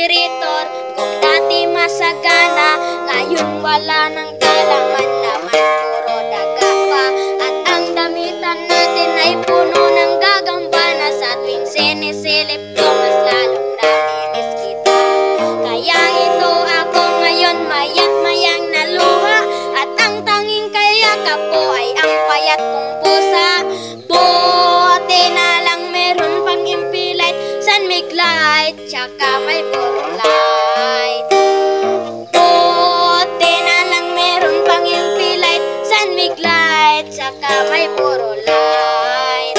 refrigerator. Kung dati masagana, ngayon wala nang kalaman-laman, puro daga pa. At ang damitan natin ay puno ng gagambana. Sa tuwing sinisilip ko, mas lalong naminis kita. Kaya ito ako ngayon, mayat mayang naluha. At ang tanging kayakap ko ay ang payat kong pusa. Buti na lang meron pang impilite, sunmig light, tsaka may puro light. Buti na lang meron pang impilite, sunmig light, tsaka may puro light.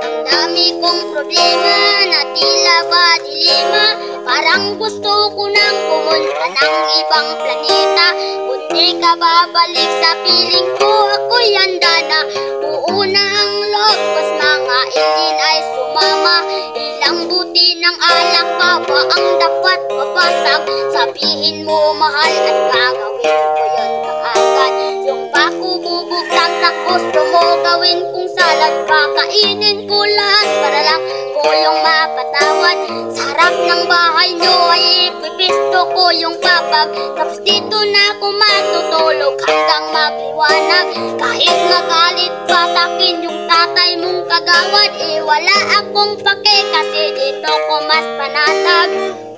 Ang dami kong problema na tila ba dilema, parang gusto ko nang pumunta ng ibang planeta. Kundi ka babalik sa piling ko, ako'y handa na. Uuna ang loob, mas mga ilin ay sumama. Ilang buti ng alak pa ba ang dapat mabasag? Sabihin mo mahal at gagawin ko yun kaagad. Yung bako bubugtang na gusto mo gawin kong salad, kakainin ko lahat para lang ko yung mapatawad. Sarap ng bahay nyo ay ipipisto ko yung papag. Tapos dito na ako matutulog hanggang magliwanag. Kahit magalit pa sa'kin yung tatay mong kagawad, wala akong pake kasi dito ko mas panatag.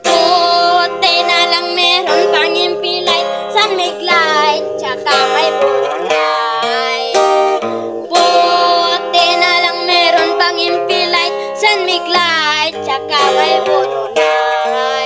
Buti na lang meron pang impilite, sunmig light, tsaka may puro light. Buti na lang meron pang impilite, sunmig light, tsaka may puro light.